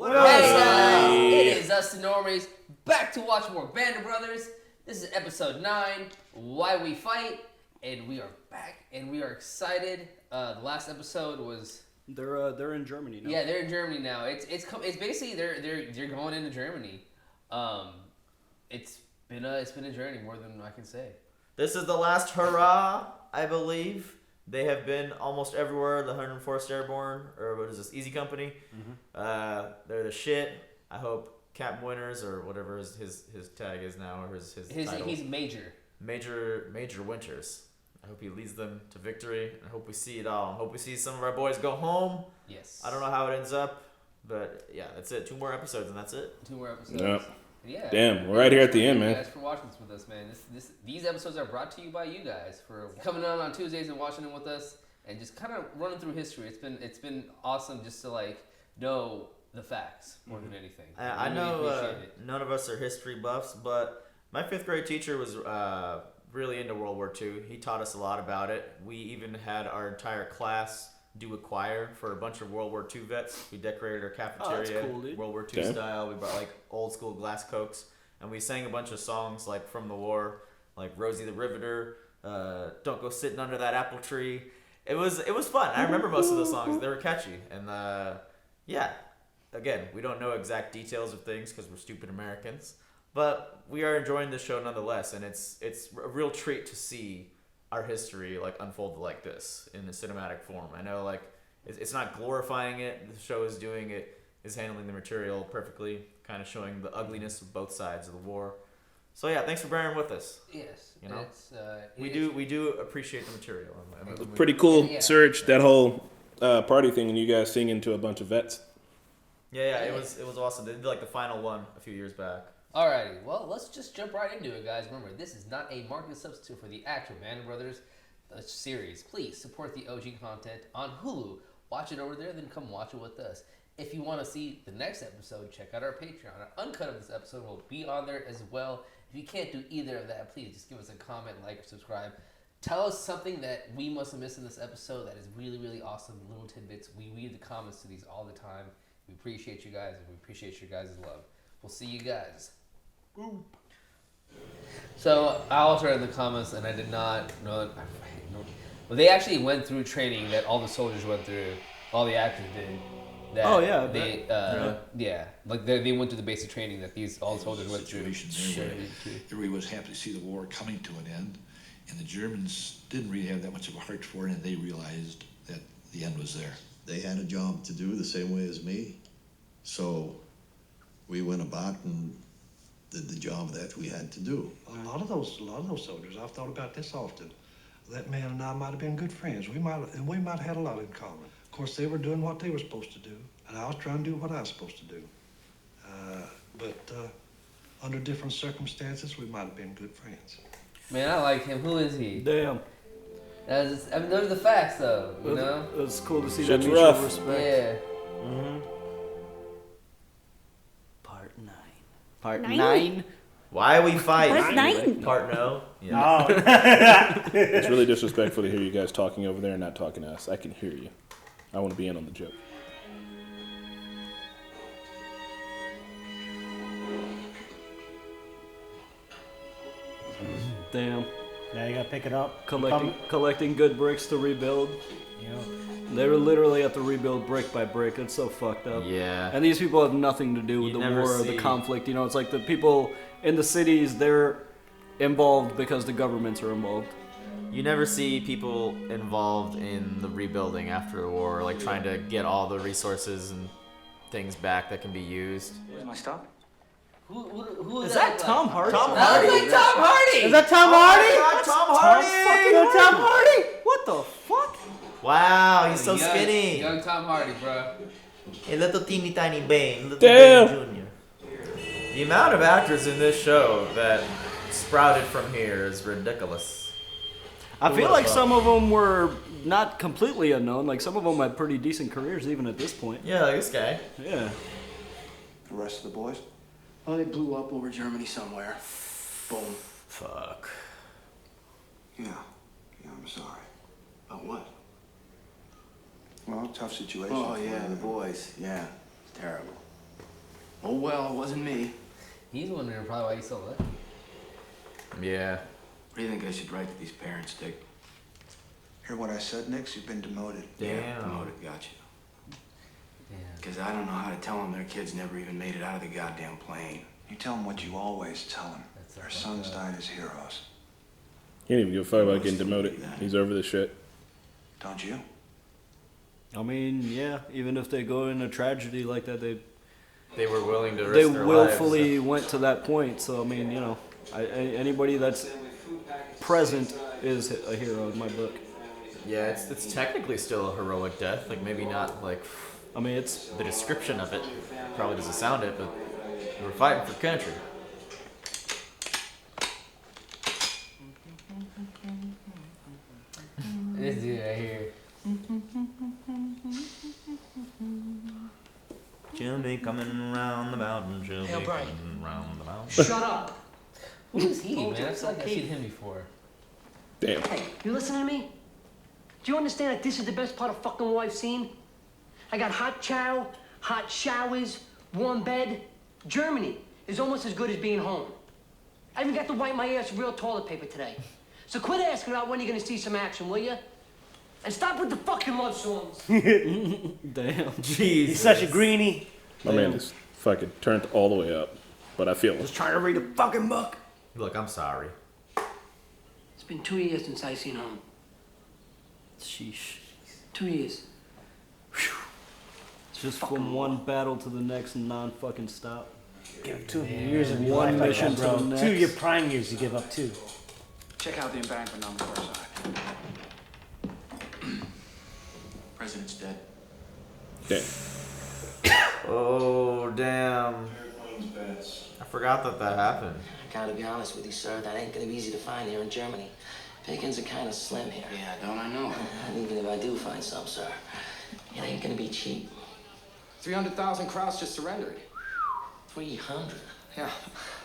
What up? Hey guys, it is us, the Normies, back to watch more Band of Brothers. This is episode 9, Why We Fight, and we are back, and we are excited. The last episode was... They're in Germany now. Yeah, they're in Germany now. It's basically they're going into Germany. It's been a journey, more than I can say. This is the last hurrah, I believe. They have been almost everywhere. The 104th Airborne, or what is this, Easy Company. Mm-hmm. They're the shit. I hope Captain Winters, or whatever his tag is now, or his title. He's Major Winters. I hope he leads them to victory. I hope we see it all. I hope we see some of our boys go home. Yes. I don't know how it ends up, but yeah, that's it. 2 more episodes, and that's it. 2 more episodes. Yep. Yeah. Damn, we're right here at the end, man. Thank you guys for watching this with us, man. These episodes are brought to you by you guys for coming on Tuesdays and watching them with us and just kind of running through history. It's been awesome just to know the facts more than anything. I know none of us are history buffs, but my 5th grade teacher was really into World War II. He taught us a lot about it. We even had our entire class do a choir for a bunch of World War II vets. We decorated our cafeteria World War II style. We brought old school glass cokes, and we sang a bunch of songs from the war, like Rosie the Riveter, Don't Go Sitting Under That Apple Tree. It was fun. I remember most of those songs. They were catchy, and yeah. Again, we don't know exact details of things because we're stupid Americans, but we are enjoying the show nonetheless, and it's a real treat to see our history unfold like this in a cinematic form. I know it's not glorifying it. The show is handling the material perfectly, kind of showing the ugliness of both sides of the war. So yeah, thanks for bearing with us. Yes, we do appreciate the material. Pretty cool, Serge. That whole party thing, and you guys singing to a bunch of vets. Yeah, it was awesome. They did the final one a few years back. Alrighty, well, let's just jump right into it, guys. Remember, this is not a market substitute for the actual Band of Brothers series. Please support the OG content on Hulu. Watch it over there, then come watch it with us. If you want to see the next episode, check out our Patreon. Our uncut of this episode will be on there as well. If you can't do either of that, please just give us a comment, like, or subscribe. Tell us something that we must have missed in this episode that is really, really awesome. Little tidbits. We read the comments to these all the time. We appreciate you guys, and we appreciate your guys' love. We'll see you guys. Boom. So I also read in the comments, and I did not know that. Well, they actually went through training that all the soldiers went through, all the actors did. That they they went through the basic training that all the soldiers went through. Everybody was happy to see the war coming to an end, and the Germans didn't really have that much of a heart for it, and they realized that the end was there. They had a job to do the same way as me, so we went about and did the job that we had to do. A lot of those soldiers, I've thought about this often. That man and I might have been good friends. We might have had a lot in common. Of course, they were doing what they were supposed to do, and I was trying to do what I was supposed to do. But under different circumstances, we might have been good friends. Man, I like him. Who is he? Damn. Those are the facts, though. You know. It was cool to see Shit's that mutual rough. respect. Yeah. Mm-hmm. Part 9. Part Nine? 9. Why We Fight. Part 9. Part no. Yeah. It's really disrespectful to hear you guys talking over there and not talking to us. I can hear you. I want to be in on the joke. Damn. Now you gotta pick it up. Collecting good bricks to rebuild. Yeah. They were literally have to rebuild brick by brick. It's so fucked up. Yeah. And these people have nothing to do with the war or the conflict. You know, it's like the people in the cities, they're involved because the governments are involved. You never see people involved in the rebuilding after the war, trying to get all the resources and things back that can be used. Where's my stop? Who Is that Tom Hardy? Tom That Hardy. looks like Tom Hardy. Is that Tom Hardy? God, Tom Hardy. Tom Hardy? What the fuck? Wow, he's so Young- skinny. Young Tom Hardy, bro. A little teeny tiny Bane. Little Damn. Bane Jr. The amount of actors in this show that sprouted from here is ridiculous. I feel like some of them were not completely unknown. Like some of them had pretty decent careers even at this point. Yeah, like this guy. Yeah. The rest of the boys? Oh, they blew up over Germany somewhere. Boom. Fuck. Yeah, I'm sorry. About what? Well, tough situation. Oh, yeah, the boys. Yeah. Terrible. Oh well, it wasn't me. He's wondering probably why he's so lit. Yeah. What do you think I should write to these parents, Dick? Hear what I said, Nix? You've been demoted. Yeah, Damn. promoted, got you. Yeah. Because I don't know how to tell them their kids never even made it out of the goddamn plane. You tell them what you always tell them. That's so Our fucked sons up. died as heroes. He didn't even give a fuck about getting demoted. He's over this shit. Don't you? I mean, yeah. Even if they go in a tragedy like that, They were willing to risk they their willfully lives. went to that point. So I mean, you know, anybody that's present is a hero in my book. Yeah, it's technically still a heroic death. Like maybe not like I mean, it's the description of it probably doesn't sound it, but we're fighting for country. This dude right here. Jimmy coming round the mountain, Jimmy Hey, O'Brien. coming round the mountain. Shut up. Who is he, Told man? you I it's feel like I've okay. seen him before. Damn. Hey, you listening to me? Do you understand that this is the best part of fucking war I've seen? I got hot chow, hot showers, warm bed. Germany is almost as good as being home. I even got to wipe my ass with real toilet paper today. So quit asking about when you're gonna see some action, will you? And stop with the fucking love songs. damn. Jeez. He's such a greenie. My man is fucking turned all the way up. But I feel Just trying to read a fucking book. Look, I'm sorry. It's been 2 years since I seen home. Sheesh. 2 years. It's just from one battle to the next, non-fucking stop. Give up 2 years of your One life like mission that, to bro. the 2 of your next. prime years you give up too. Check out the embankment on the far side. President's dead. damn. Oh damn! I forgot that happened. I gotta be honest with you, sir. That ain't gonna be easy to find here in Germany. Pickings are kind of slim here. Yeah, don't I know? And even if I do find some, sir, it ain't gonna be cheap. 300,000 Kraus just surrendered. 300. Yeah,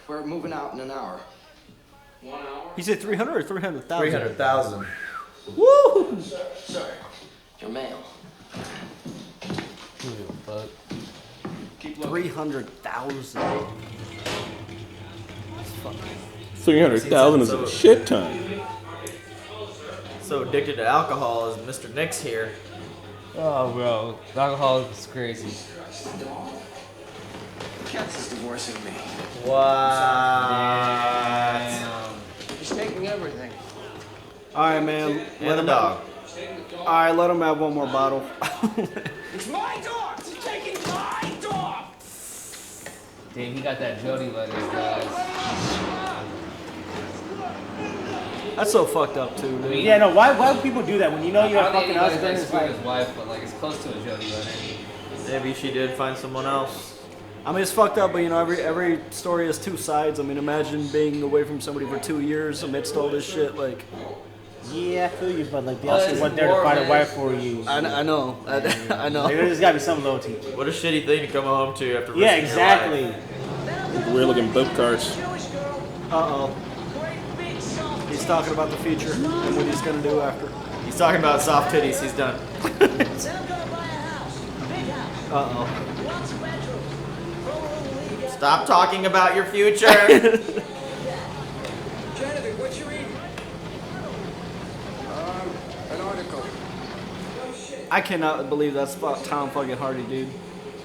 we're moving out in an hour. He said 300 or 300,000? 300,000. Woo! Sir, your mail. Who the fuck? 300,000. 300,000 is a shit ton. So addicted to alcohol is Mr. Nix here. Oh, bro. The alcohol is crazy. Katz is divorcing me. What? He's taking everything. All right, man. And the dog. All right, let him have one more bottle. It's my dog! He's taking my dog! Damn, he got that Jody letters, guys. That's so fucked up too, dude. Yeah, no, why would people do that when you know you're a I don't fucking think anybody's husband? like It's screwing like, his wife, but like it's close to a Jody letter. Maybe she did find someone else. I mean, it's fucked up, but you know, every story has two sides. I mean, imagine being away from somebody for 2 years amidst all this shit. Like, yeah, I feel you, but like they Well, also it's went there to war, find a man. wife for you. I know, I know. Like, there's gotta be some loyalty. What a shitty thing to come home to after Yeah, risking your life. exactly. Weird looking boat cars. Uh-oh. He's talking about the future and what he's gonna do after. He's talking about soft titties. He's done. Uh-oh. Stop talking about your future. Jonathan, what you reading? An article. I cannot believe that's Tom fucking Hardy, dude.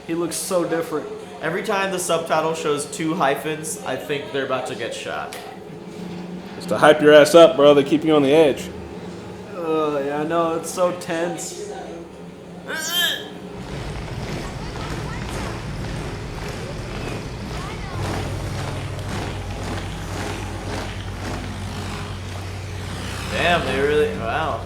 He looks so different. Every time the subtitle shows 2 hyphens, I think they're about to get shot. It's to hype your ass up, bro. They keep you on the edge. Yeah, I know, it's so tense. Damn, they really. Wow.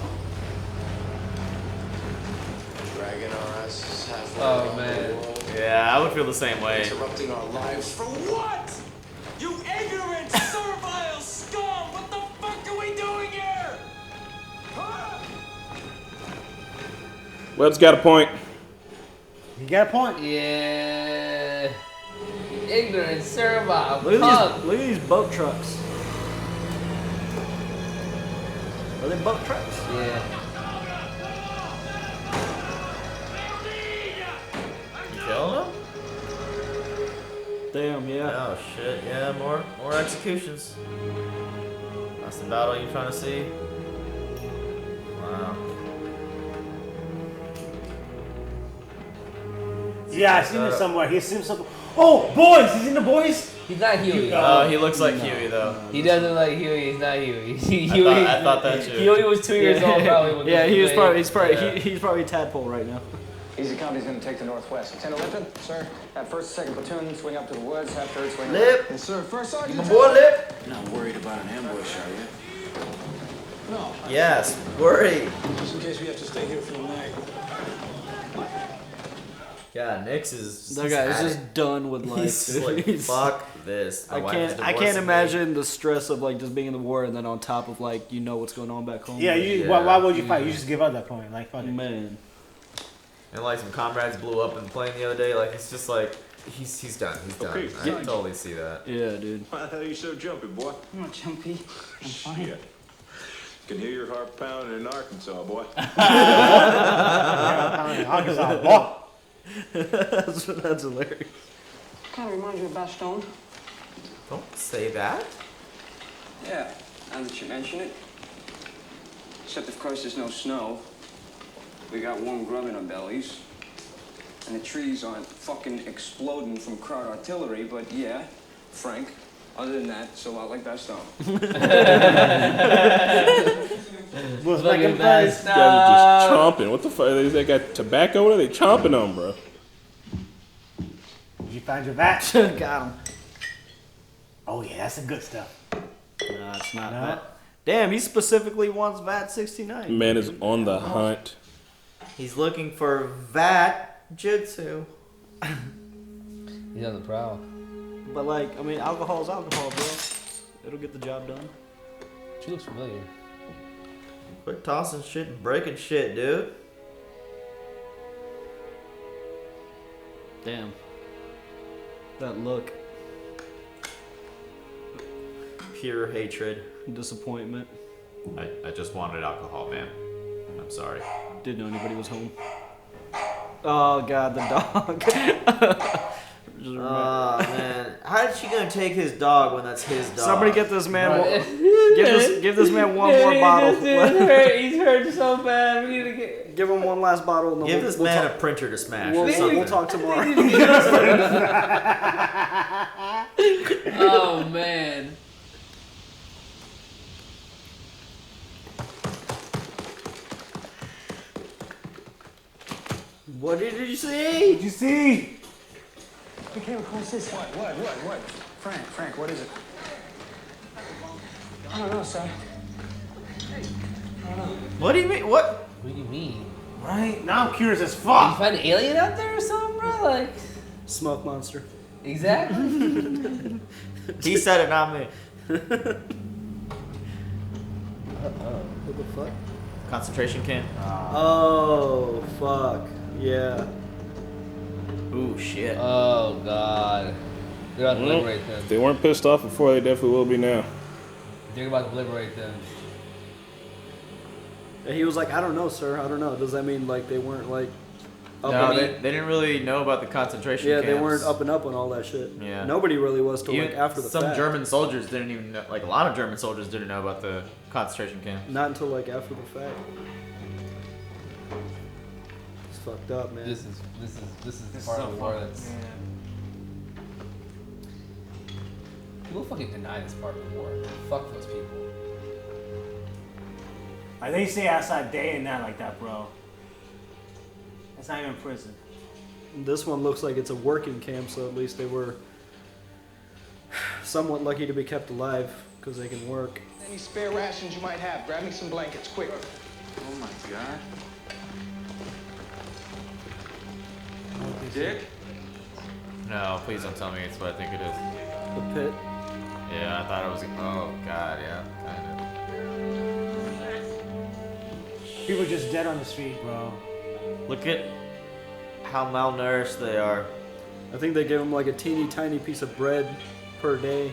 Dragging our asses halfway Oh, around man. the world. Yeah, I would feel the same way. Interrupting our lives for what? You ignorant, servile scum! What the fuck are we doing here? Huh? Webb's got a point. You got a point. Yeah. Ignorant, servile, Look punk. at these boat trucks. Are they boat trucks? Yeah. You killing him? Damn, yeah. Oh shit, yeah, more executions. That's the battle you're trying to see? Wow. Yeah, I've seen it somewhere. He's seen something. Oh, boys! He's in the boys? He's not Huey. Oh, he looks like Huey though. He doesn't look like Huey. He's not Huey. I thought that too. Huey was 2 years old probably. When Yeah, this he's was made. probably he's probably Tadpole right now. Easy Company's gonna take the northwest. Lieutenant Lippin, sir. Have first and second platoon swing up to the woods. Have third swing. Lip. Yes, sir. First sergeant. My boy Lip. You're not worried about an ambush, are you? No. Yes, worry. Just in case we have to stay here for the night. God, Nix is. That guy is just done with life. He's dude. like, fuck this. My I wife is can't divorcing imagine the stress of like just being in the war and then on top of like you know what's going on back home. Yeah, why would you fight? You just give up at that point. Like, fuck it. Man. And like some comrades blew up in the plane the other day. Like it's just like he's done. He's done. Okay, I can totally see that. Yeah, dude. Why the hell are you so jumpy, boy? I'm not jumpy. I'm fine. Shit. Can hear your heart pounding in Arkansas, boy. Arkansas, boy. That's hilarious. Kind of reminds you of Bastogne. Don't say that. Yeah, now that you mention it. Except, of course, there's no snow. We got warm grub in our bellies. And the trees aren't fucking exploding from crowd artillery, but yeah, Frank, other than that, it's a lot like Bastogne. Was Look making at that fun. You guys are just chomping. What the fuck? They got tobacco? What are they chomping on, bro? Did you find your vat? Got him. Oh yeah, that's the good stuff. No, it's not No. that. Damn, he specifically wants VAT 69. Man is on the hunt. He's looking for VAT Jitsu. He's on the prowl. But like, I mean, alcohol is alcohol, bro. It'll get the job done. She looks familiar. Quit tossing shit and breaking shit, dude. Damn. That look. Pure hatred. Disappointment. I just wanted alcohol, man. I'm sorry. Didn't know anybody was home. Oh god, the dog. Oh man, how is she gonna take his dog when that's his dog? Somebody get this man. Give this man one more bottle. He's hurt so bad. We need to get. Give him one last bottle. And then Give this man talk. a printer to smash. We'll talk tomorrow. Oh man. What did you see? What'd you see? We came across this. What? Frank, what is it? I don't know, sir. What do you mean? What? What do you mean? Right? Now I'm curious as Did you fuck. find an alien out there or something, bro? Like. Smoke monster. Exactly. He said it, not me. What the fuck? Concentration camp. Oh fuck. Yeah. Ooh shit. Oh god. They're about to Well, liberate them. if they weren't pissed off before, they definitely will be now. They're about to liberate them. And he was like, I don't know, sir. I don't know. Does that mean like they weren't like up No, and they didn't really know about the concentration yeah, camps. they weren't up and up on all that shit. Yeah. Nobody really was till like Even after the some fact. German soldiers didn't even know, like a lot of German soldiers didn't know about the concentration camp. Not until like after the fact. It's fucked up, man. This is the part of the war that's. People fucking deny this part of the war. Fuck those people. Like they stay outside day and night like that, bro. It's not even prison. This one looks like it's a working camp, so at least they were somewhat lucky to be kept alive because they can work. Any spare rations you might have, grab me some blankets, quick. Oh my God. Dick? No, please don't tell me it's what I think it is. The pit. Yeah, I thought it was. Oh god, yeah, kind People just dead on the street, bro. of. Look at how malnourished they are. I think they give them like a teeny tiny piece of bread per day.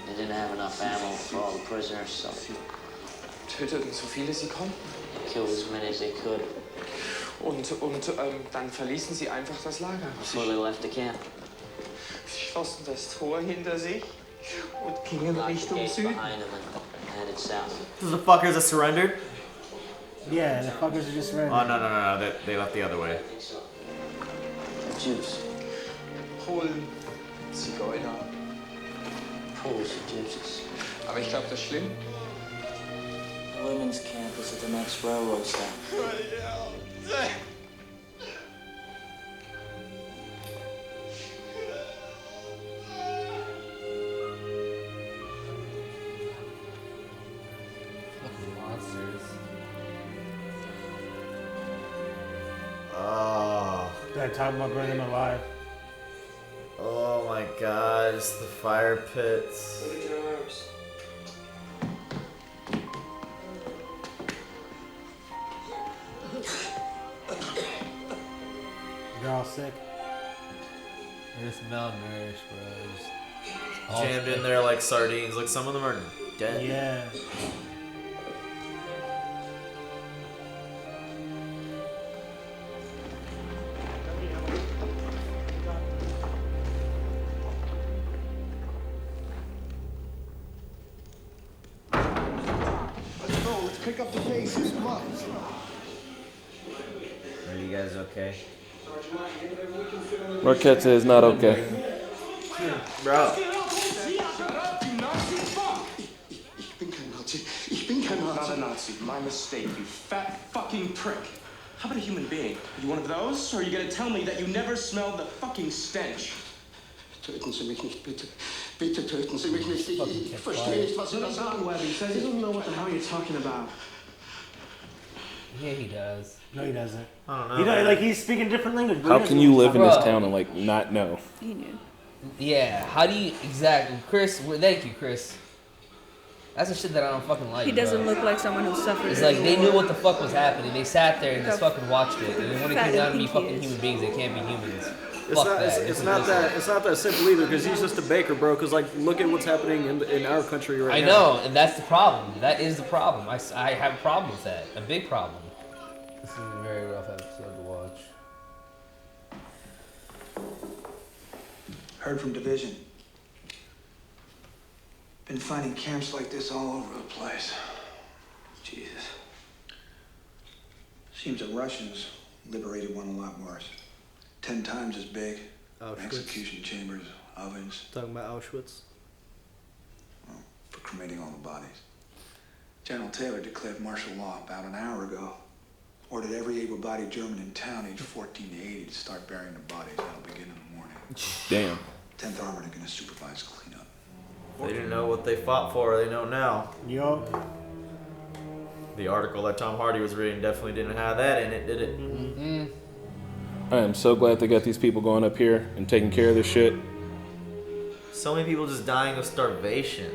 They didn't have enough ammo for all the prisoners, so töteten so viele sie konnten. Killed as many as they could Und dann verließen sie einfach das Lager. before they left the camp. Sie schlossen das Tor hinter sich und gingen Locked the Richtung gates Süden. behind them and headed south. The fuckers that surrendered? Yeah, the fuckers are just ready. Oh, no. They left the other way. The Jews. Polen, Zigeuner. Poles and Gypsies. Aber ich glaube, das ist schlimm. The women's camp is at the next railroad stop. Fucking monsters. Oh. They're talking about burning them alive. Oh my god, it's the fire pits. Look at your arms. They're all sick. They're just malnourished, bro. Just all Jammed in there like sardines. Like some of them are dead. Yeah. Let's go. Let's pick up the pace. Come on. Are you guys okay? Marquette is not okay. Bro. Ich bin kein Nazi. Not a Nazi. My mistake, you fat fucking prick. How about a human being? Are you one of those? Or are you gonna tell me that you never smelled the fucking stench? Töten Sie mich nicht, bitte. Bitte töten Sie mich nicht. Ich verstehe nicht, was Sie da sagen. He says he doesn't know what the hell you're talking about. Yeah, he does. No, he doesn't. I don't know. You know, like he's speaking different language. but How he can doesn't you know what live in he's this talking town and like not know? He knew. Yeah, how do you exactly, Chris? Thank you, Chris. That's the shit that I don't fucking like. He doesn't bro. look like someone who suffered. It's like they knew what the fuck was happening. They sat there and just Look how fucking watched it. And then when it fat came down to and be pink he fucking is. human beings, they can't be humans. It's Fuck not. that. It's not that. It's not that simple either. Because he's just a baker, bro. Because like, look at what's happening in our country right I now. know, and that's the problem. That is the problem. I have a problem with that. A big problem. This is a very rough episode to watch. Heard from Division. Been finding camps like this all over the place. Jesus. Seems the Russians liberated one a lot worse. 10 times as big. Auschwitz. Execution chambers, ovens, Talking about Auschwitz. for cremating all the bodies. General Taylor declared martial law about an hour ago. Ordered every able-bodied German in town aged 14 to 80 to start burying the bodies. That'll begin in the morning. Damn. 10th Armored are gonna supervise cleanup. They didn't know what they fought for. They know now. Yo. The article that Tom Hardy was reading definitely didn't have that in it, did it? Mm-hmm. I am so glad they got these people going up here and taking care of this shit. So many people just dying of starvation.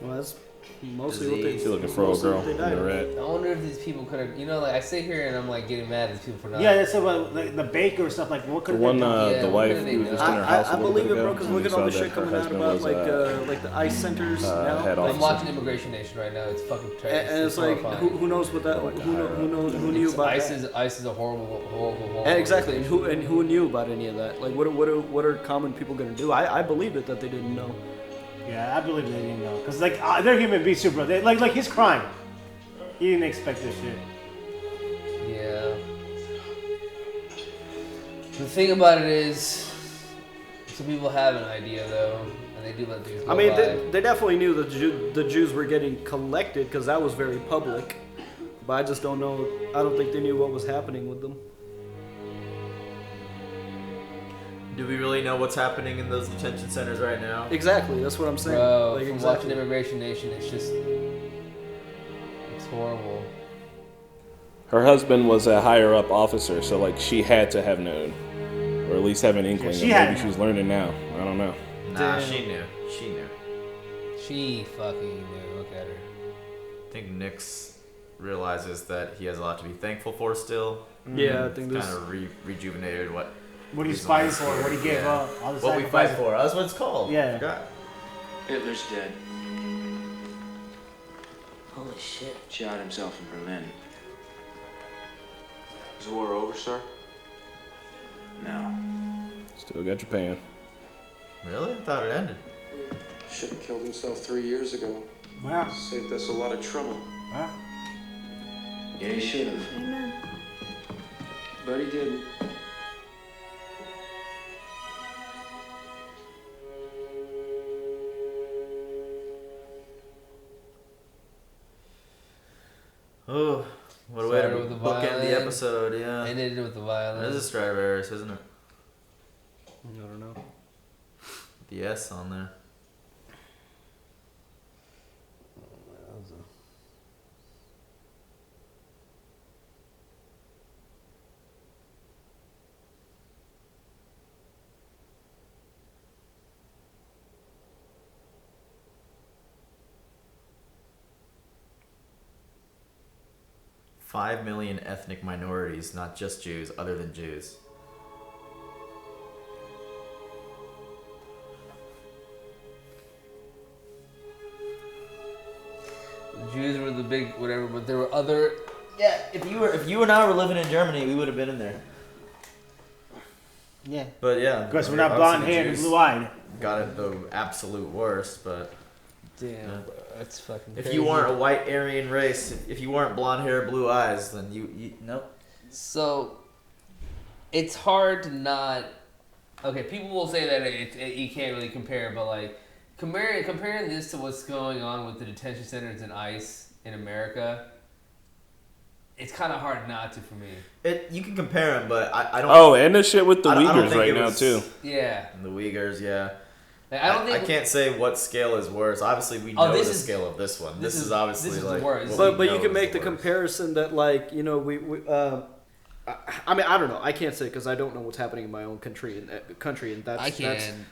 Well, that's mostly what they. Disease. You're looking for a mostly girl what they in died the of. red. I wonder if these people could have, like I sit here and I'm like getting mad at these people for not. Yeah, that's about like the baker or stuff. Like, what The could one, Yeah, the what wife could've they who was done? just in her house a I little believe bit it, bro. ago. Because and look we at all saw the that shit her coming out husband about was, like the ice centers had now. officers. I'm watching Immigration Nation right now. It's fucking terrible. And it's like, who knows what that? Who knew about ICE that? is ICE is a horrible. And exactly, and who knew about any of that? Like, what are common people gonna do? I believe it that they didn't know. Yeah, I believe they didn't know. Cause like they're human beings too, bro. They, like he's crying. He didn't expect this shit. Yeah. The thing about it is, some people have an idea though, and they do let things go I mean, by. they definitely knew the Jews were getting collected because that was very public. But I just don't know. I don't think they knew what was happening with them. Do we really know what's happening in those detention centers right now? Exactly, that's what I'm saying. Bro, Like, from exactly. watching Immigration Nation, it's horrible. Her husband was a higher up officer, so like she had to have known, or at least have an inkling. she that had maybe known. she's learning now. I don't know. Nah, she knew. She fucking knew. Look at her. I think Nix realizes that he has a lot to be thankful for still. Yeah, I think this kind of rejuvenated what he's fighting for, what he gave up, all the what we fight sacrifices. for. That's what it's called. Yeah. I forgot. Hitler's dead. Holy shit. Shot himself in Berlin. Is the war over, sir? No. Still got Japan. Really? I thought it ended. Should have killed himself 3 years ago. Wow. Saved us a lot of trouble. Wow. Yeah, he should have. Amen. But he didn't. Oh, what a way Started to with the bookend violin, the episode, yeah. Ended with the violin. It is a Stradivarius, isn't it? I don't know. The S on there. Five million ethnic minorities, not just Jews, other than Jews. The Jews were the big whatever, but there were other. Yeah, if you and I were living in Germany, we would have been in there. Yeah. But yeah, Of course, we're not blonde haired and blue eyed. Got it the absolute worst, but damn, that's fucking. If crazy. you weren't a white Aryan race, if you weren't blonde hair, blue eyes, then you nope. So, it's hard to not. Okay, people will say that you can't really compare, but like comparing this to what's going on with the detention centers and ICE in America, it's kind of hard not to for me. You can compare them, but I don't. Oh, and the shit with the I don't Uyghurs think right it now was- too. Yeah. The Uyghurs, yeah. Like, I don't think. I can't say what scale is worse. Obviously, we know the scale of this one. This is obviously this is like. worse. But you can make the comparison that like we I mean, I don't know. I can't say because I don't know what's happening in my own country, and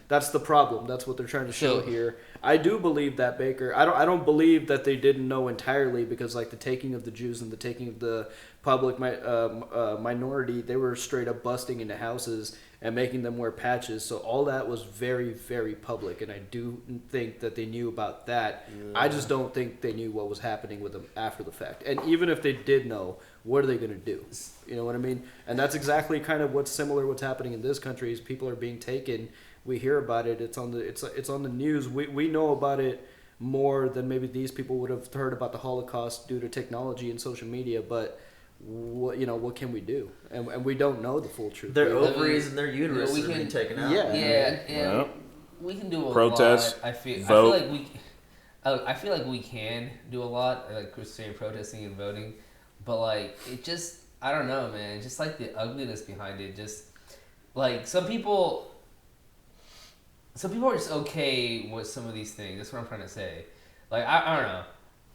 that's the problem. That's what they're trying to show here. I do believe that Baker. I don't believe that they didn't know entirely because like the taking of the Jews and the taking of the public minority, they were straight up busting into houses and making them wear patches. So all that was very, very public, and I do think that they knew about that. Yeah. I just don't think they knew what was happening with them after the fact. And even if they did know, what are they going to do? You know what I mean? And that's exactly kind of what's happening in this country is people are being taken. We hear about it. It's on the news. We know about it more than maybe these people would have heard about the Holocaust due to technology and social media. But what can we do? And we don't know the full truth. Their ovaries and their uterus are being taken out. Yeah. We can do a protest, lot. I feel like we can do a lot, like Chris saying, protesting and voting. But like it just, I don't know, man. Just like the ugliness behind it. Just like some people are just okay with some of these things. That's what I'm trying to say. Like I don't know.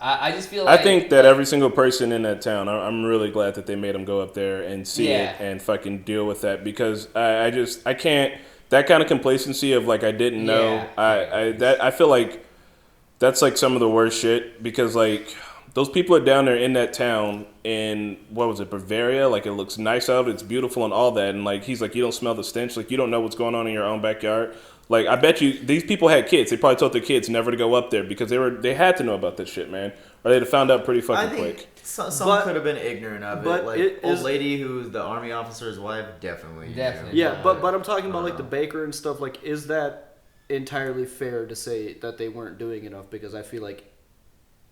I just feel like I think that every single person in that town, I'm really glad that they made them go up there and see it and fucking deal with that because I can't, that kind of complacency of like I didn't know. I feel like that's like some of the worst shit because like those people are down there in that town in, what was it, Bavaria? Like, it looks nice out, it's beautiful and all that. And, like, he's like, you don't smell the stench. Like, you don't know what's going on in your own backyard. Like, I bet you, these people had kids. They probably told their kids never to go up there because they had to know about this shit, man. Or they'd have found out pretty fucking quick. Some could have been ignorant of it. Like, old lady who's the army officer's wife, definitely. Yeah, but I'm talking about, like, the baker and stuff. Like, is that entirely fair to say that they weren't doing enough? Because I feel like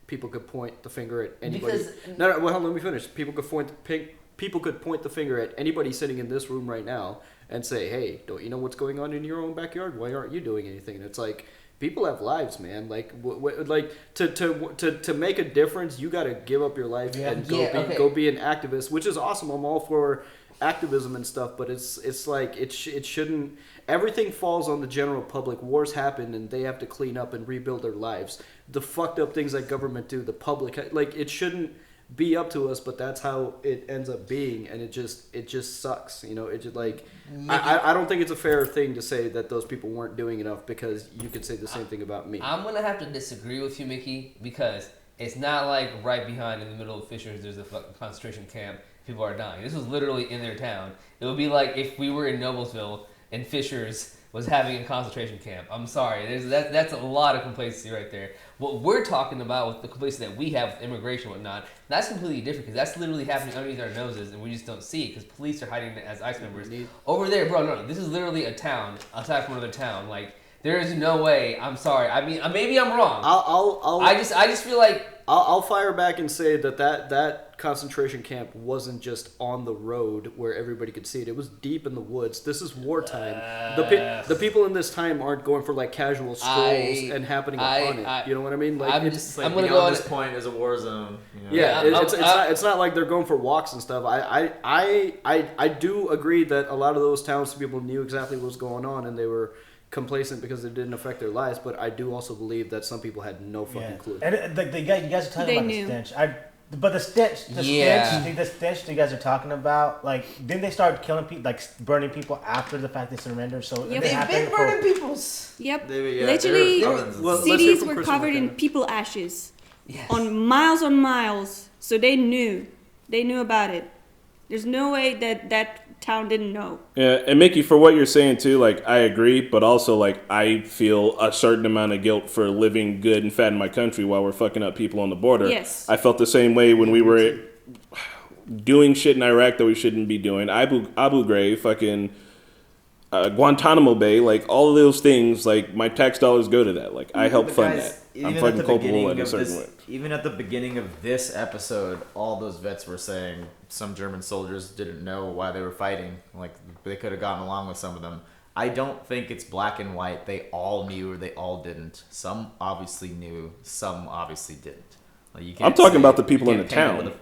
people could point the finger at anybody. Well, let me finish. People could point the finger at anybody sitting in this room right now and say, "Hey, don't you know what's going on in your own backyard? Why aren't you doing anything?" And it's like people have lives, man. Like, like to make a difference, you got to give up your life and go be an activist, which is awesome. I'm all for activism and stuff, but it's like it shouldn't. Everything falls on the general public. Wars happen, and they have to clean up and rebuild their lives. The fucked up things that government do, the public, like, it shouldn't be up to us, but that's how it ends up being, and it just sucks. You know, it just like I don't think it's a fair thing to say that those people weren't doing enough because you could say the same thing about me. I'm gonna have to disagree with you, Mickey, because it's not like right behind in the middle of Fishers there's a fucking concentration camp. People are dying. This was literally in their town. It would be like if we were in Noblesville and Fishers was having a concentration camp. I'm sorry. That's a lot of complacency right there. What we're talking about with the complacency that we have with immigration and whatnot, that's completely different because that's literally happening underneath our noses and we just don't see it because police are hiding it as ICE members. Over there, bro, no, this is literally a town aside from another town. Like, there is no way. I'm sorry. I mean, maybe I'm wrong. I just feel like I'll fire back and say that concentration camp wasn't just on the road where everybody could see it. It was deep in the woods. This is wartime. The people in this time aren't going for like casual strolls and happening upon it. You know what I mean? Like, I'm gonna go on this point as a war zone. You know? Yeah, it's not like they're going for walks and stuff. I do agree that a lot of those townspeople knew exactly what was going on and they were complacent because it didn't affect their lives, but I do also believe that some people had no fucking clue. And you guys are talking about the stench. But the stench that you guys are talking about, like, didn't they start killing people, like burning people after the fact they surrendered? So they've been burning peoples. Yep, literally, cities were covered in people ashes on miles. So they knew about it. There's no way that town didn't know. Yeah, and Mickey, for what you're saying too, like, I agree, but also, like, I feel a certain amount of guilt for living good and fat in my country while we're fucking up people on the border. Yes. I felt the same way when we were doing shit in Iraq that we shouldn't be doing. Abu Ghraib, fucking Guantanamo Bay, like, all of those things, like, my tax dollars go to that. Like, I help fund that. I'm fucking culpable in a certain way. Even at the beginning of this episode, all those vets were saying some German soldiers didn't know why they were fighting. Like, they could have gotten along with some of them. I don't think it's black and white. They all knew or they all didn't. Some obviously knew. Some obviously didn't. Like, you can't I'm talking about the people in the town.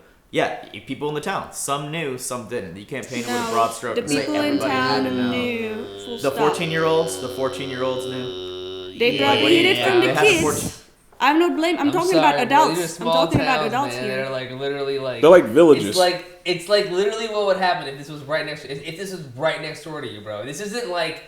People in the town. Some knew, some didn't. You can't paint it with a broad stroke and say everybody in town had to know. Knew. The 14-year-olds knew. They graduated it from the kids. I'm not blame. I'm talking about adults. I'm talking about adults here. They're like literally like. They're like villages. It's like literally what would happen if this was right next. If this was right next door to you, bro. This isn't like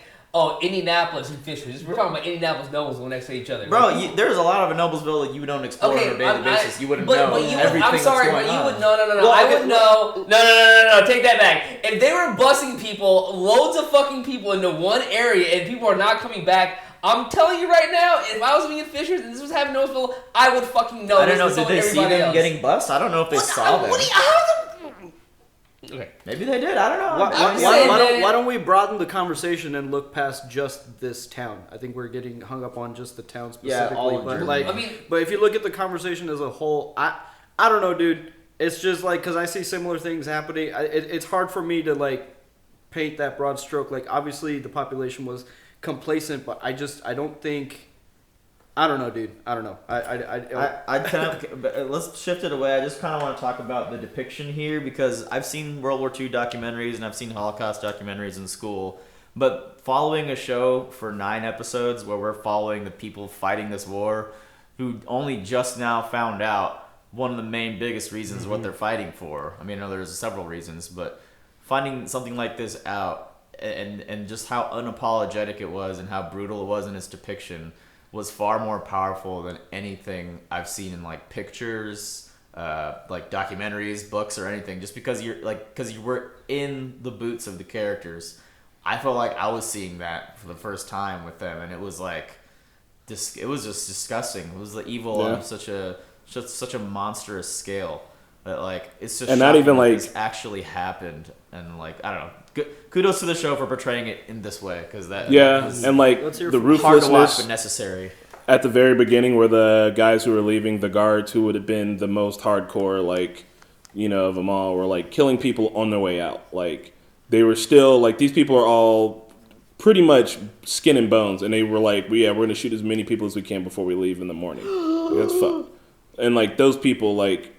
Indianapolis and Fishers. We're talking about Indianapolis, Noblesville next to each other. Bro, there's a lot of Noblesville that you don't explore on a daily basis. You wouldn't know everything I'm sorry, that's going but you on. would no. I would know. No. Take that back. If they were busing people, loads of fucking people into one area, and people are not coming back. I'm telling you right now, if I was living in Fishers and this was happening in Noblesville, I would fucking know. I don't know. Did they see them getting bussed? I don't know if they saw them. Okay. Maybe they did. I don't know. Why don't we broaden the conversation and look past just this town? I think we're getting hung up on just the town specifically. Yeah, all of Germany. But if you look at the conversation as a whole, I don't know, dude. It's just like, because I see similar things happening. It's hard for me to like paint that broad stroke. Like, obviously the population was complacent, but I don't think. I don't know, dude. I don't know. I kind of let's shift it away. I just kind of want to talk about the depiction here because I've seen World War II documentaries and I've seen Holocaust documentaries in school, but following a show for 9 episodes where we're following the people fighting this war, who only just now found out one of the main biggest reasons what they're fighting for. I mean, I know there's several reasons, but finding something like this out and just how unapologetic it was and how brutal it was in its depiction was far more powerful than anything I've seen in like pictures, like documentaries, books, or anything. Just because you were in the boots of the characters, I felt like I was seeing that for the first time with them, and it was like, it was just disgusting. It was the evil on such a monstrous scale that like it's just and not even like this actually happened, and like I don't know. Kudos to the show for portraying it in this way, because and like the ruthlessness, hard to watch, but necessary. At the very beginning, where the guys who were leaving, the guards who would have been the most hardcore, like, you know, of them all, were like killing people on their way out. Like, they were still like, these people are all pretty much skin and bones, and they were like, we're gonna shoot as many people as we can before we leave in the morning. Like, that's fucked. And like those people, like.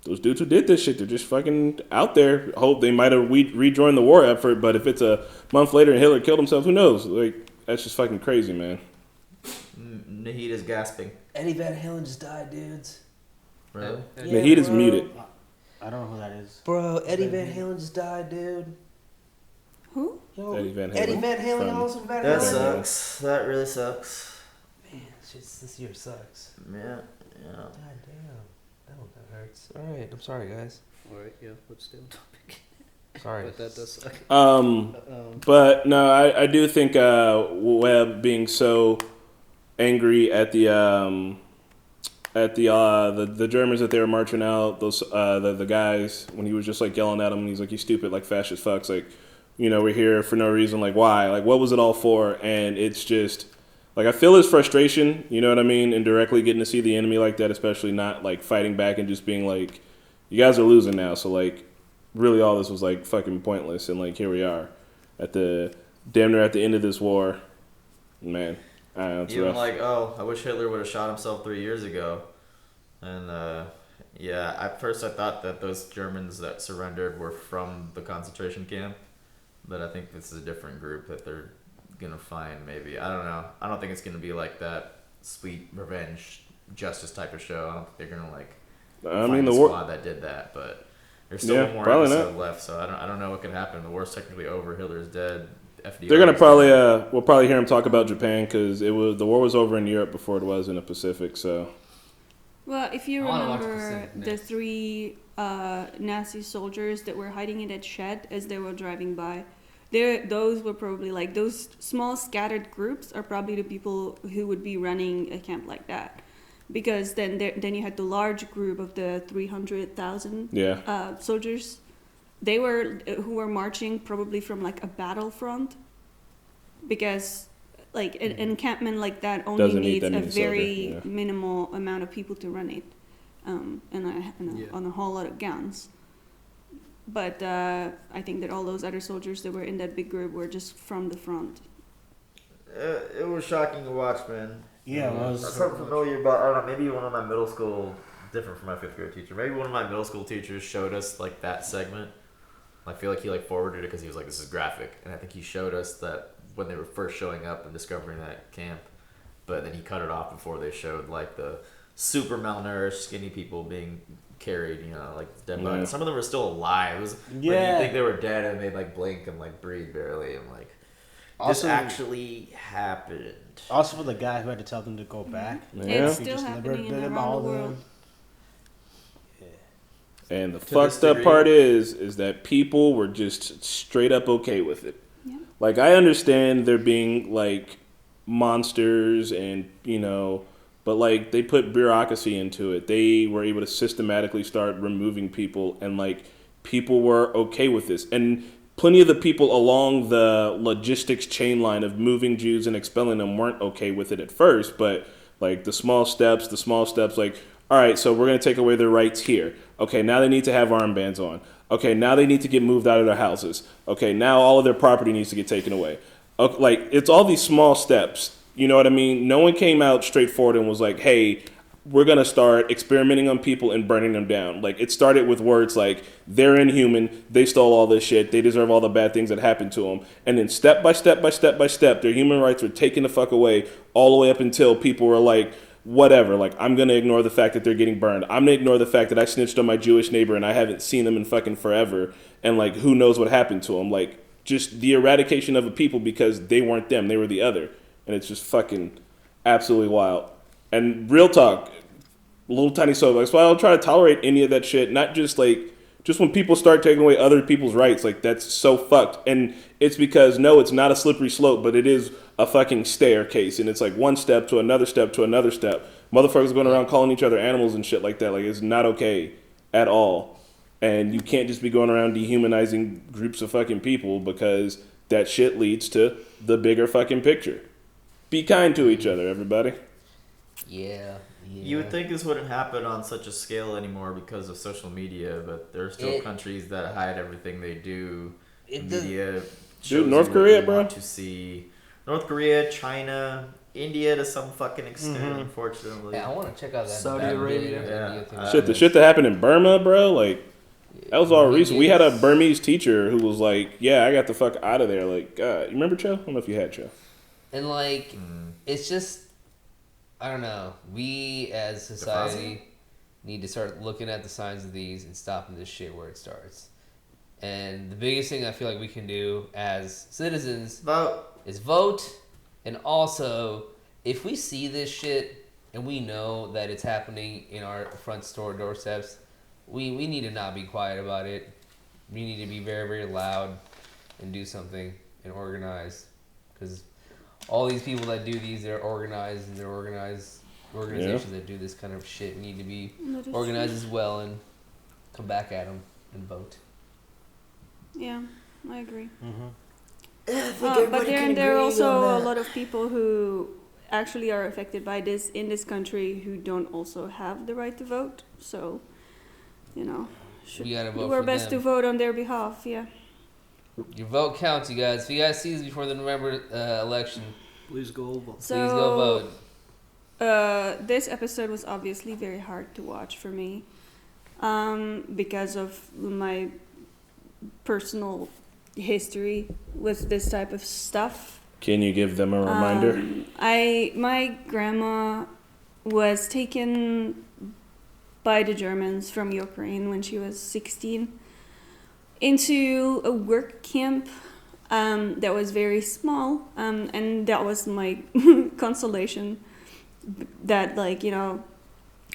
Those dudes who did this shit, they're just fucking out there. Hope they might have rejoined the war effort, but if it's a month later and Hitler killed himself, who knows? Like, that's just fucking crazy, man. Nahid is gasping. Eddie Van Halen just died, dudes. Really? Nahid is muted. I don't know who that is. Bro, Eddie Van Halen just died, dude. Who? Yo, Eddie Van Halen. Eddie Van Halen also Van Halen. That sucks. That really sucks. Man, this year sucks. Yeah. God damn. That hurts. Alright, I'm sorry, guys. Alright, yeah, let's stay on topic. Sorry. But that does suck. But no, I do think Webb being so angry at the Germans that they were marching out, those the guys, when he was just like yelling at them, and he's like, "You stupid, like fascist fucks, like, you know, we're here for no reason, like why, like what was it all for?" And it's just like I feel his frustration, you know what I mean, indirectly getting to see the enemy like that, especially not like fighting back and just being like, "You guys are losing now," so like really all this was like fucking pointless, and like here we are at the damn near at the end of this war, man. I don't know, it's even rough. like, oh, I wish Hitler would have shot himself 3 years ago. And yeah, at first I thought that those Germans that surrendered were from the concentration camp, but I think this is a different group that they're gonna find. Maybe, I don't know. I don't think it's gonna be like that sweet revenge justice type of show. I don't think they're gonna like find the squad that did that, but there's still one more episode left, so I don't know what can happen. The war's technically over. Hitler's dead. FDR. They're gonna probably we'll probably hear him talk about Japan because the war was over in Europe before it was in the Pacific. So, well, if you remember the 3 Nazi soldiers that were hiding in that shed as they were driving by, those were probably like those small scattered groups are probably the people who would be running a camp like that, because then you had the large group of the 300,000 soldiers. They were who were marching probably from like a battlefront, because like an encampment like that only needs a very minimal amount of people to run it, and on a whole lot of guns. But I think that all those other soldiers that were in that big group were just from the front. It was shocking to watch, man. Yeah, it was. I'm so familiar, but I don't know, maybe one of my middle school, different from my 5th grade teacher, maybe one of my middle school teachers showed us like that segment. I feel like he like forwarded it because he was like, "This is graphic," and I think he showed us that when they were first showing up and discovering that camp, but then he cut it off before they showed like the super malnourished, skinny people being carried, you know, like dead bodies. Some of them were still alive. It was like you think they were dead and they'd like blink and like breathe barely, and like this actually happened. Also, for the guy who had to tell them to go back, it's still happening around the world. And the fucked up part is that people were just straight up okay with it. Yeah. Like, I understand there being, like, monsters and, you know, but, like, they put bureaucracy into it. They were able to systematically start removing people, and, like, people were okay with this. And plenty of the people along the logistics chain line of moving Jews and expelling them weren't okay with it at first, but, like, the small steps, like, all right, so we're going to take away their rights here. Okay, now they need to have armbands on. Okay, now they need to get moved out of their houses. Okay, now all of their property needs to get taken away. Okay, like, it's all these small steps. You know what I mean? No one came out straightforward and was like, hey, we're going to start experimenting on people and burning them down. Like, it started with words like, they're inhuman, they stole all this shit, they deserve all the bad things that happened to them. And then step by step, their human rights were taken the fuck away, all the way up until people were like, whatever, like, I'm going to ignore the fact that they're getting burned. I'm going to ignore the fact that I snitched on my Jewish neighbor and I haven't seen them in fucking forever. And, like, who knows what happened to them. Like, just the eradication of a people because they weren't them, they were the other. And it's just fucking absolutely wild. And real talk, a little tiny soap. That's why I don't try to tolerate any of that shit. Not just, like, just when people start taking away other people's rights. Like, that's so fucked. And it's because, no, it's not a slippery slope, but it is a fucking staircase, and it's like one step to another step to another step. Motherfuckers going around calling each other animals and shit like that. Like, it's not okay at all. And you can't just be going around dehumanizing groups of fucking people, because that shit leads to the bigger fucking picture. Be kind to each other, everybody. Yeah. You would think this wouldn't happen on such a scale anymore because of social media, but there are still countries that hide everything they do. Media Dude, North Korea, bro. To see North Korea, China, India to some fucking extent, unfortunately. Yeah, I want to check out that. Saudi Arabia. The shit that happened in Burma, bro. Like, that was all recent. We had a Burmese teacher who was like, "Yeah, I got the fuck out of there." Like, you remember Cho? I don't know if you had Cho. And like, it's just, I don't know. We as society need to start looking at the signs of these and stopping this shit where it starts. And the biggest thing I feel like we can do as citizens is vote. And also, if we see this shit and we know that it's happening in our front store doorsteps, we need to not be quiet about it. we need to be very, very loud and do something and organize. Because all these people that do these, they're organized, and they're organized organizations that do this kind of shit. We need to be organized as well and come back at them and vote. Yeah, I agree. Mm-hmm. But there are also a lot of people who actually are affected by this in this country who don't also have the right to vote. So, should do our best to vote on their behalf. Yeah. Your vote counts, you guys. If you guys see this before the November election, please go vote. Please go vote. This episode was obviously very hard to watch for me because of my personal history with this type of stuff. Can you give them a reminder? My grandma was taken by the Germans from Ukraine when she was 16 into a work camp that was very small, and that was my consolation. That I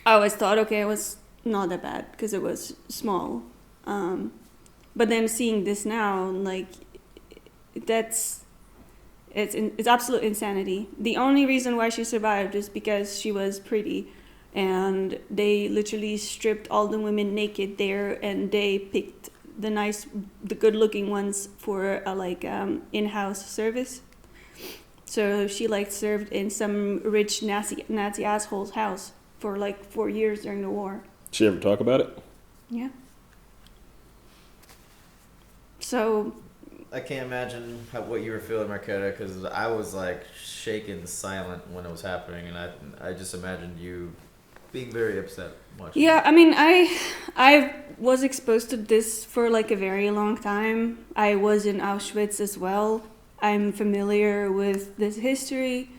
always thought, okay, it was not that bad because it was small, but then seeing this now, it's absolute insanity. The only reason why she survived is because she was pretty, and they literally stripped all the women naked there, and they picked the good-looking ones for a in-house service. So she served in some rich Nazi asshole's house for 4 years during the war. Did she ever talk about it? Yeah. So I can't imagine what you were feeling, Marquetta, because I was shaken silent when it was happening, and I just imagined you being very upset watching. Yeah, I mean, I was exposed to this for a very long time. I was in Auschwitz as well. I'm familiar with this history,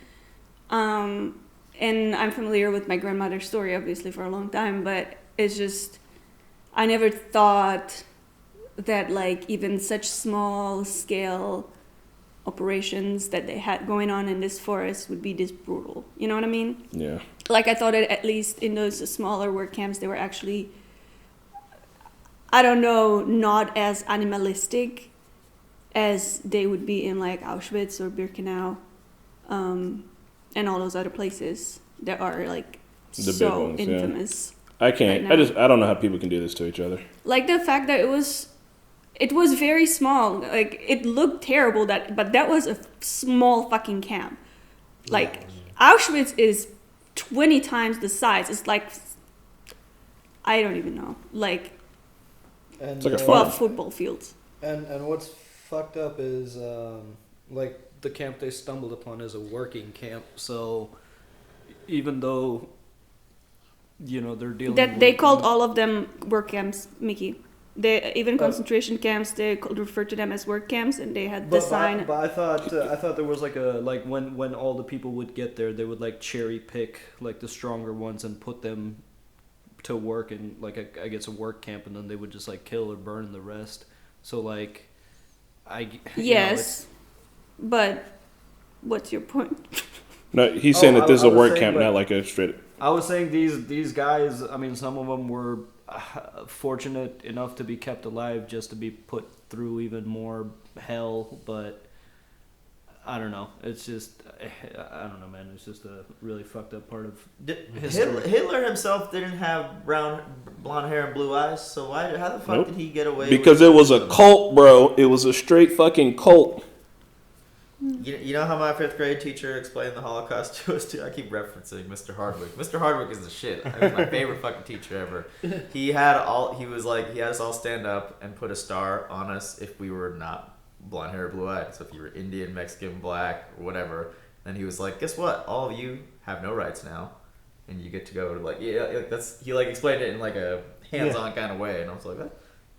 and I'm familiar with my grandmother's story, obviously, for a long time. But it's just, I never thought that even such small scale operations that they had going on in this forest would be this brutal. You know what I mean? Yeah. I thought that at least in those smaller work camps, they were actually, I don't know, not as animalistic as they would be in Auschwitz or Birkenau, and all those other places that are the so big ones, infamous. Yeah. I can't. Right I don't know how people can do this to each other. The fact that it was very small. It looked terrible, but that was a small fucking camp. Auschwitz is 20 times the size. It's I don't even know. It's like a 12 football fields. And what's fucked up is the camp they stumbled upon is a working camp. So even though they're dealing that they called all of them work camps, Mickey. They even concentration camps, they refer to them as work camps, and they had the sign. But I thought there was when all the people would get there, they would cherry pick the stronger ones and put them to work in I guess a work camp, and then they would just kill or burn the rest. So yes, but what's your point? No, he's saying that this is a work camp, not a straight. I was saying these guys. I mean, some of them were fortunate enough to be kept alive just to be put through even more hell, but I don't know. It's just, I don't know, man. It's just a really fucked up part of history. Hitler himself didn't have blonde hair and blue eyes, so how the fuck did he get away because with it was a cult, bro. It was a straight fucking cult. You know how my 5th grade teacher explained the Holocaust to us too? I keep referencing Mr. Hardwick. Mr. Hardwick is the shit. He was my favorite fucking teacher ever. He had us all stand up and put a star on us if we were not blonde hair or blue eyed. So if you were Indian, Mexican, black, or whatever, then he was like, guess what? All of you have no rights now, and you get to go to that's he explained it in a hands-on kind of way, and I was like,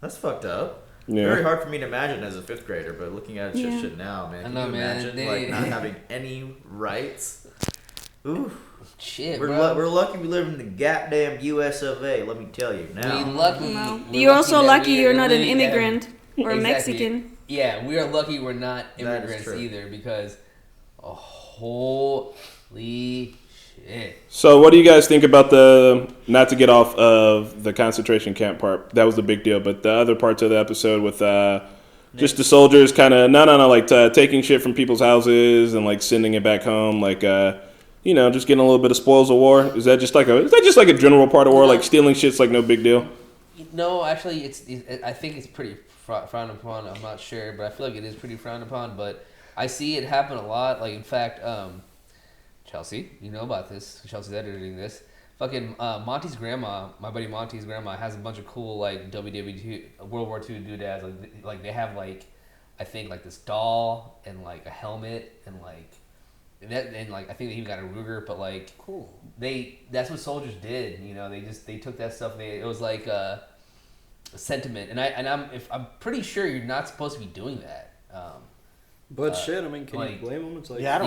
that's fucked up. Yeah. Very hard for me to imagine as a 5th grader, but looking at shit now, man. Can you imagine not having any rights? Ooh. Shit, we're lucky we live in the goddamn US of A, let me tell you now. You're also lucky you're not an immigrant or Mexican. Yeah, we are lucky we're not immigrants either, because holy shit. shit. So, what do you guys think about the, not to get off of the concentration camp part, that was the big deal, but the other parts of the episode with just the soldiers kind of, like taking shit from people's houses and like sending it back home, like, just getting a little bit of spoils of war? Is that just like a general part of war, like stealing shit's like no big deal? No, actually, I think it's pretty frowned upon. I'm not sure, but I feel like it is pretty frowned upon, but I see it happen a lot. Like, in fact, Chelsea, you know about this. Chelsea's editing this. Fucking Monty's grandma, my buddy Monty's grandma, has a bunch of cool like WW2 World War II doodads. Like they have like, I think like this doll and like a helmet and like that, and like I think they even got a Ruger. But like, cool. That's what soldiers did. You know, they took that stuff. It was like a sentiment, and I'm pretty sure you're not supposed to be doing that. But shit, I mean, can you blame them? It's like, I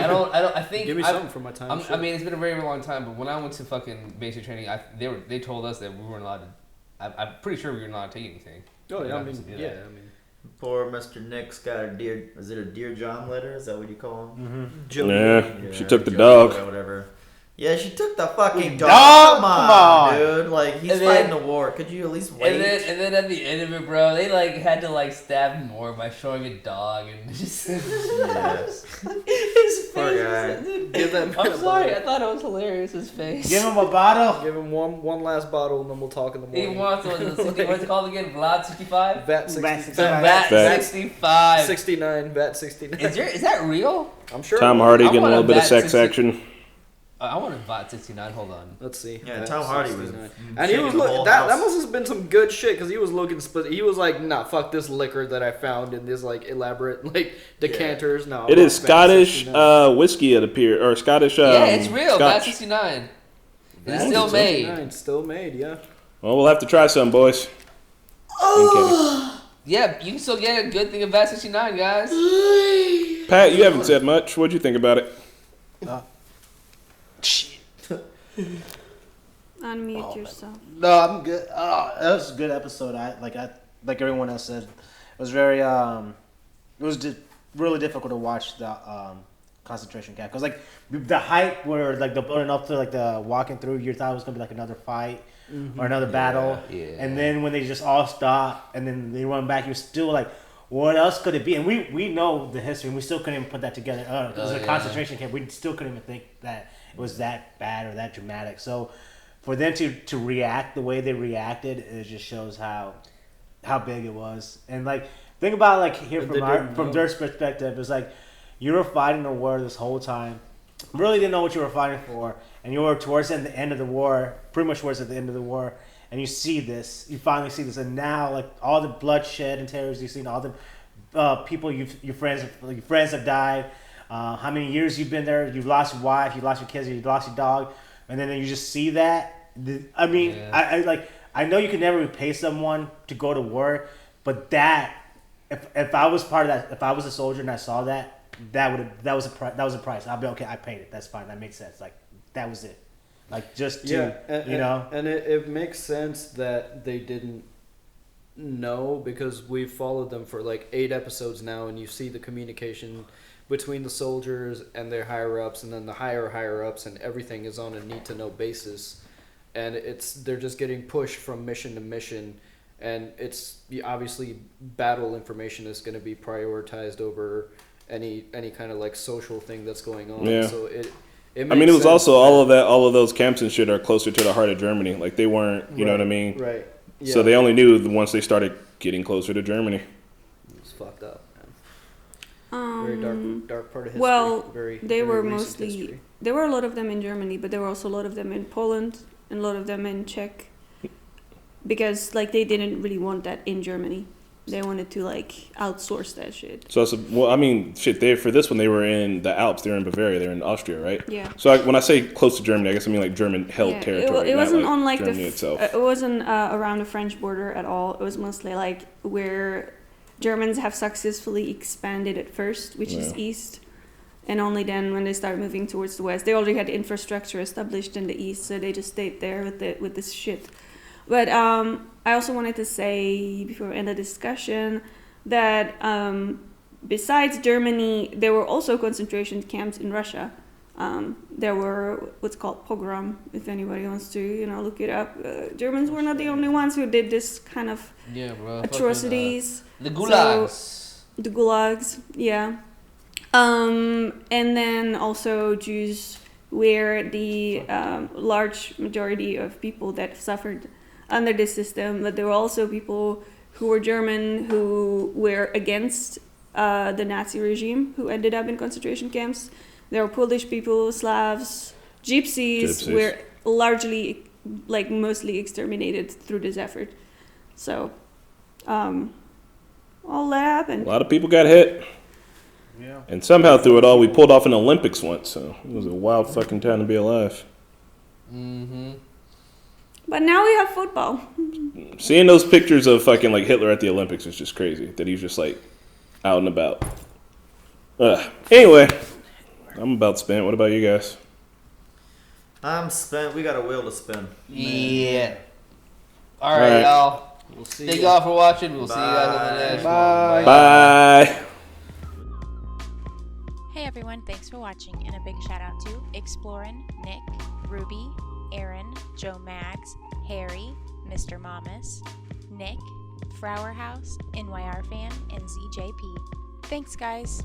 don't. I think give me something for my time. I mean, it's been a very, very long time. But when I went to fucking basic training, they told us that we weren't allowed to. I'm pretty sure we were not allowed to take anything. Oh yeah, I mean, poor Mr. Nick's got a dear. Is it a Dear John letter? Is that what you call him? Mm-hmm. Yeah, she took the dog. Or whatever. Yeah, she took the fucking dog. Come on, dude. Like, he's fighting the war. Could you at least wait? And then at the end of it, bro, they like had to like stab him more by showing a dog and just yes. His Poor face. guy. I'm sorry, I thought it was hilarious. His face. Give him a bottle. Give him one last bottle, and then we'll talk in the morning. He wants one. What's it called again? Vlad 65. VAT 65. VAT 65. 69. VAT 69. Is that real? I'm sure. Tom Hardy getting a little bit of sex action. I want to VAT 69. Hold on. Let's see. Yeah, Tom Hardy was. And he was that must have been some good shit because he was looking. He was like, nah, fuck this liquor that I found in this like elaborate like decanters. No, it is Scottish whiskey. It appears, or Scottish. Yeah, it's real. VAT 69. It's still made. Still made. Yeah. Well, we'll have to try some, boys. Oh. Yeah, you can still get a good thing of VAT 69, guys. Pat, you haven't said much. What'd you think about it? Unmute yourself. No, I'm good. That was a good episode. Like everyone else said, it was very really difficult to watch the concentration camp because like the hype where like the building up to like the walking through, you thought it was gonna be like another fight or another battle, and then when they just all stop and then they run back, you're still like, what else could it be? And we know the history, and we still couldn't even put that together. It was a concentration camp. We still couldn't even think that it was that bad or that dramatic. So for them to react the way they reacted, it just shows how big it was. And like think about like here from their perspective, it's like you were fighting a war this whole time, really didn't know what you were fighting for, and you were towards the end of the war, pretty much towards the end of the war, and you finally see this, and now like all the bloodshed and terrors you've seen, all the people your friends have died. How many years you've been there? You've lost your wife, you lost your kids, you lost your dog, and then you just see that. I mean, I know you can never repay someone to go to war, but that if I was part of that, if I was a soldier and I saw that was a price. I'd be okay. I paid it. That's fine. That makes sense. Like that was it. Like just to and it makes sense that they didn't know because we've followed them for like 8 episodes now, and you see the communication between the soldiers and their higher ups, and then the higher ups, and everything is on a need to know basis, and they're just getting pushed from mission to mission, and it's obviously battle information is going to be prioritized over any kind of like social thing that's going on. Yeah. So it I mean, it was also all of those camps and shit are closer to the heart of Germany. Like they weren't, you know what I mean? Right. Yeah. So they only knew once they started getting closer to Germany. It's fucked up, man. Very dark part of history. Well, very they were mostly history. There were a lot of them in Germany, but there were also a lot of them in Poland and a lot of them in Czech, because like they didn't really want that in Germany. They wanted to like outsource that shit. So I mean, shit. For this one, they were in the Alps. They were in Bavaria. They're in Austria, right? Yeah. So when I say close to Germany, I guess I mean like German-held territory. It wasn't like on like Germany itself. It wasn't around the French border at all. It was mostly like where Germans have successfully expanded at first, which is east, and only then when they started moving towards the west, they already had infrastructure established in the east, so they just stayed there with this shit. But I also wanted to say, before we end the discussion, that besides Germany, there were also concentration camps in Russia. There were what's called pogrom, if anybody wants to, look it up. Germans were not the only ones who did this kind of atrocities. The gulags. The gulags, yeah. And then also Jews were the large majority of people that suffered under this system, but there were also people who were German who were against the Nazi regime, who ended up in concentration camps. There were Polish people, Slavs, Gypsies were largely, mostly exterminated through this effort. So, all that happened. A lot of people got hit. Yeah. And somehow through it all, we pulled off an Olympics once, so it was a wild fucking time to be alive. Mm-hmm. But now we have football. Seeing those pictures of fucking Hitler at the Olympics is just crazy. That he was just out and about. Anyway, I'm about spent. What about you guys? I'm spent. We got a wheel to spin. Yeah. All right, y'all. We'll see. Thank y'all for watching. We'll see you guys on the next one. Bye. Hey everyone, thanks for watching, and a big shout out to Explorin, Nick, Ruby, Aaron, Joe Mags, Harry, Mr. Mamas, Nick, Frower House, NYR Fan, and ZJP. Thanks guys.